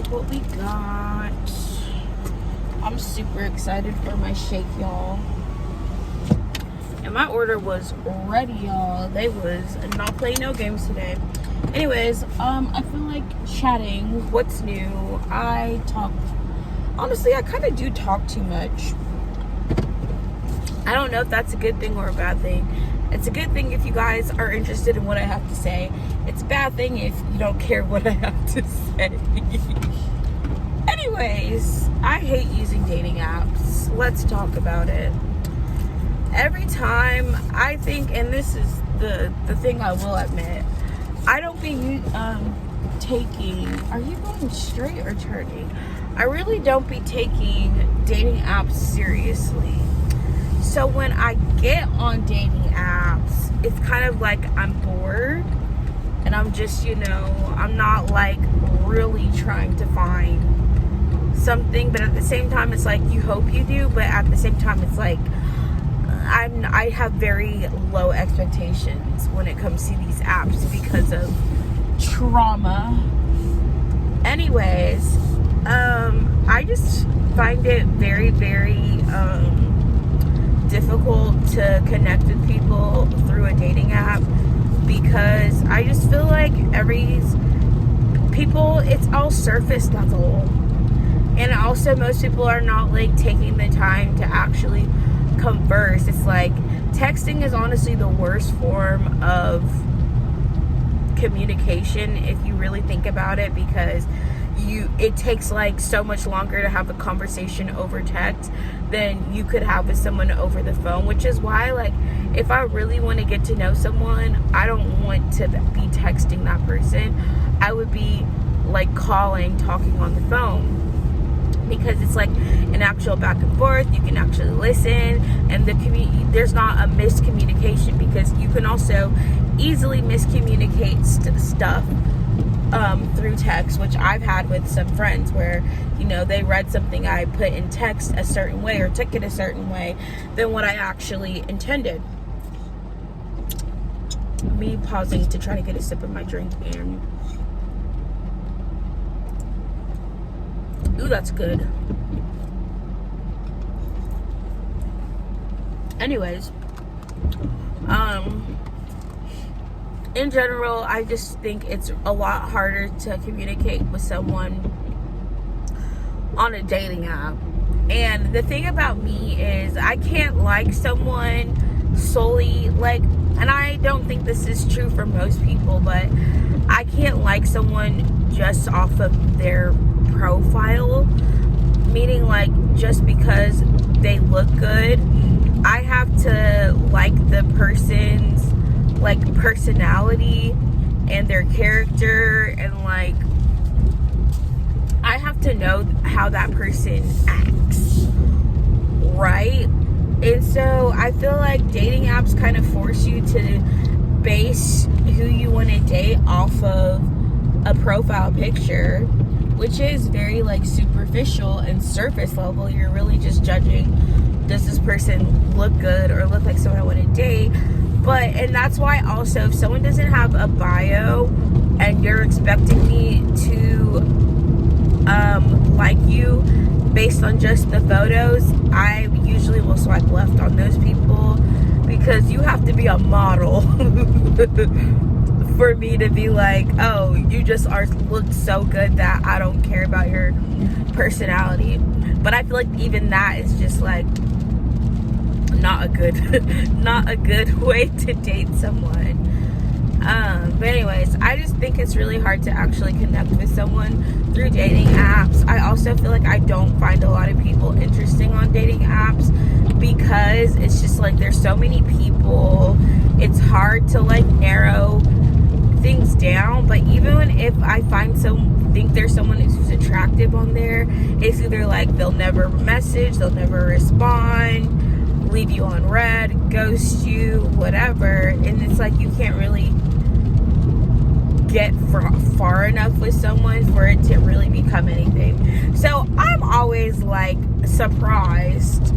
what we got. I'm super excited for my shake, y'all. And my order was ready, y'all. They was not playing no games today. Anyways, I feel like chatting. What's new? Honestly, I kind of do talk too much. I don't know if that's a good thing or a bad thing. It's a good thing if you guys are interested in what I have to say. It's a bad thing if you don't care what I have to say. Anyways, I hate using dating apps. Let's talk about it. Every time I think, and this is the thing I will admit, I don't be taking, are you going straight or turning? I really don't be taking dating apps seriously. So when I get on dating apps, it's kind of like I'm bored and I'm just, I'm not like really trying to find something, but at the same time it's like you hope you do, but at the same time it's like I have very low expectations when it comes to these apps because of trauma. Anyways, I just find it very, very difficult to connect with people through a dating app because I just feel like it's all surface level, and also most people are not like taking the time to actually converse. It's like texting is honestly the worst form of communication if you really think about it, because it takes like so much longer to have a conversation over text than you could have with someone over the phone, which is why, like, if I really want to get to know someone, I don't want to be texting that person. I would be like talking on the phone, because it's like an actual back and forth. You can actually listen, and there's not a miscommunication, because you can also easily miscommunicate stuff through text, which I've had with some friends where they read something I put in text a certain way or took it a certain way than what I actually intended. Me pausing to try to get a sip of my drink, and ooh, that's good. Anyways, in general, I just think it's a lot harder to communicate with someone on a dating app. And the thing about me is I can't like someone solely, like, and I don't think this is true for most people, but I can't like someone just off of their profile, meaning like just because they look good. I have to like the person's like personality and their character, and like I have to know how that person acts, right? And so I feel like dating apps kind of force you to base who you want to date off of a profile picture, which is very like superficial and surface level. You're really just judging, does this person look good or look like someone I want to date? And that's why also, if someone doesn't have a bio and you're expecting me to like you based on just the photos, I usually will swipe left on those people, because you have to be a model for me to be like, oh, you just look so good that I don't care about your personality. But I feel like even that is just like not a good way to date someone. But anyways, I just think it's really hard to actually connect with someone through dating apps. I also feel like I don't find a lot of people interesting on dating apps, because it's just like there's so many people. It's hard to like narrow things down. But even if I think there's someone who's attractive on there, it's either like they'll never message, they'll never respond, leave you on red, ghost you, whatever. And it's like you can't really get far enough with someone for it to really become anything. So I'm always like surprised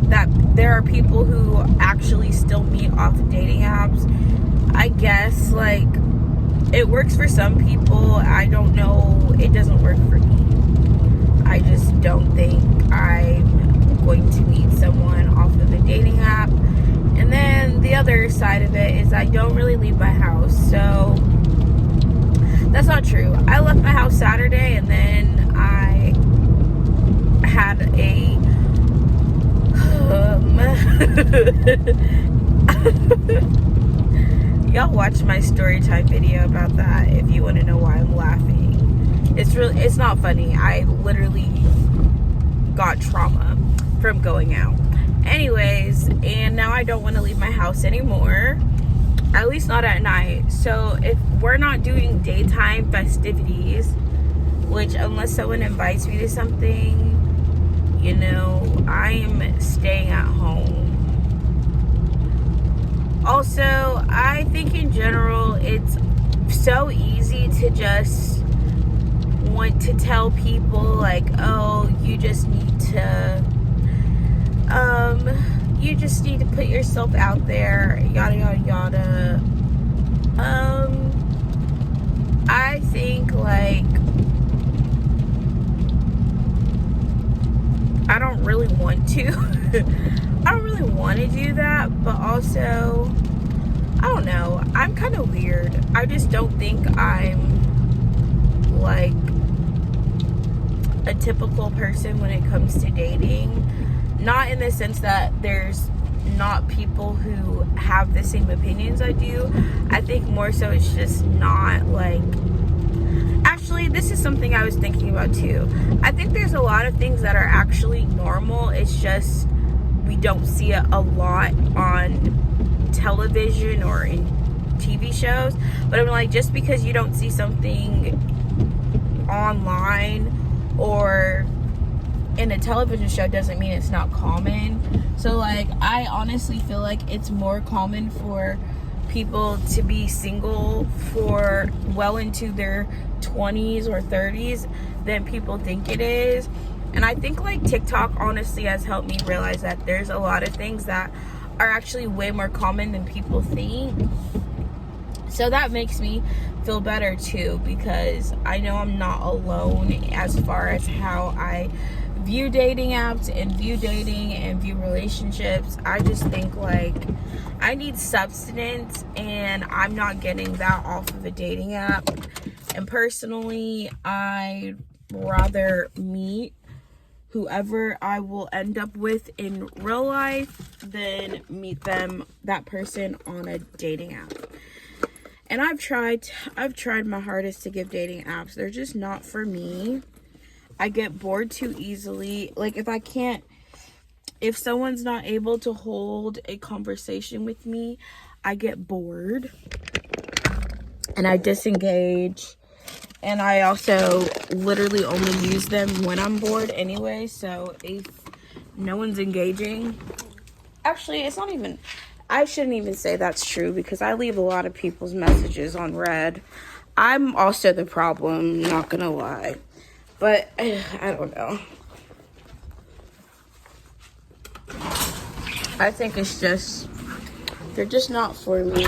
that there are people who actually still meet off of dating apps. I guess like it works for some people. I don't know, it doesn't work for me. don't think I'm going to meet someone off of a dating app. And then the other side of it is I don't really leave my house. So that's not true. I left my house Saturday, and then I had a y'all watch my story time video about that if you want to know why I'm laughing. It's not funny. I literally got trauma from going out. Anyways, and now I don't want to leave my house anymore, at least not at night. So if we're not doing daytime festivities, which unless someone invites me to something, you know, I'm staying at home. Also, I think in general it's so easy to just want to tell people like, oh, you just need to put yourself out there, yada yada yada. I think like I don't really want to. I don't really want to do that, but also I don't know, I'm kind of weird. I just don't think I'm like a typical person when it comes to dating. Not in the sense that there's not people who have the same opinions I do. I think more so it's just not like... Actually, this is something I was thinking about too. I think there's a lot of things that are actually normal. It's just we don't see it a lot on television or in TV shows. But I'm like, just because you don't see something online or in a television show doesn't mean it's not common. So like, I honestly feel like it's more common for people to be single for well into their 20s or 30s than people think it is. And I think like TikTok honestly has helped me realize that there's a lot of things that are actually way more common than people think. So that makes me feel better too, because I know I'm not alone as far as how I view dating apps and view dating and view relationships. I just think like I need substance, and I'm not getting that off of a dating app. And personally, I'd rather meet whoever I will end up with in real life than meet that person on a dating app. And I've tried my hardest to give dating apps. They're just not for me. I get bored too easily. Like if someone's not able to hold a conversation with me, I get bored and I disengage. And I also literally only use them when I'm bored anyway. So if no one's engaging, actually it's not even, I shouldn't even say that's true, because I leave a lot of people's messages on read. I'm also the problem, not gonna lie. But I don't know. I think it's just, they're just not for me.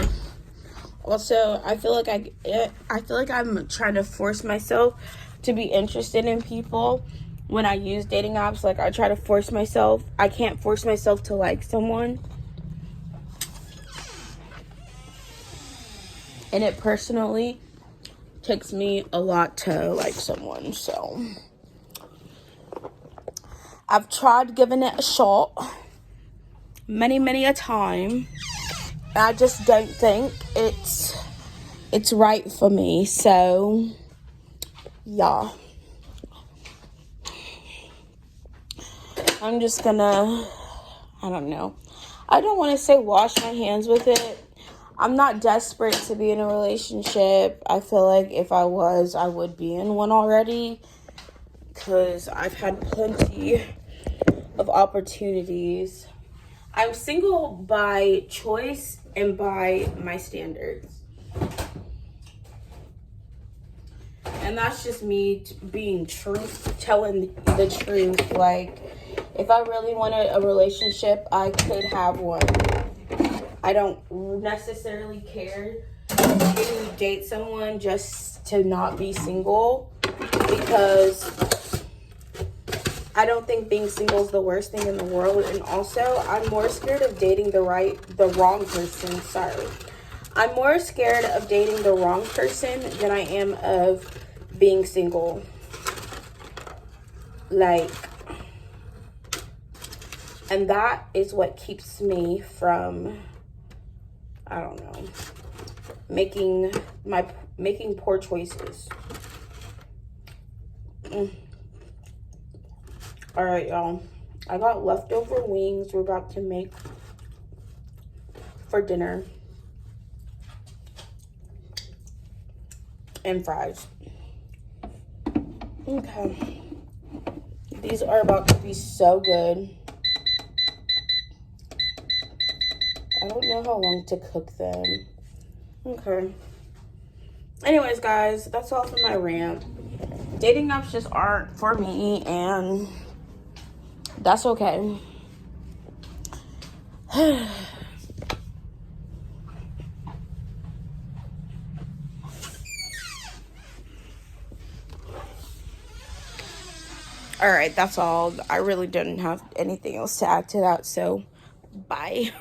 Also, I feel like I'm trying to force myself to be interested in people when I use dating apps. Like I try to force myself. I can't force myself to like someone. And it personally takes me a lot to like someone. So I've tried giving it a shot many a time. I just don't think it's right for me. So yeah, I'm just gonna, I don't know, I don't want to say wash my hands with it. I'm not desperate to be in a relationship. I feel like if I was, I would be in one already, because I've had plenty of opportunities. I'm single by choice and by my standards. And that's just me being telling the truth. Like, if I really wanted a relationship, I could have one. I don't necessarily care to date someone just to not be single, because I don't think being single is the worst thing in the world. And also, I'm more scared of dating the wrong person. Sorry. I'm more scared of dating the wrong person than I am of being single. Like, and that is what keeps me from, I don't know, making poor choices. All right, y'all. I got leftover wings we're about to make for dinner. And fries. Okay. These are about to be so good. I don't know how long to cook them. Okay. Anyways, guys, that's all for my rant. Dating apps just aren't for me, and that's okay. All right, that's all. I really didn't have anything else to add to that, so bye.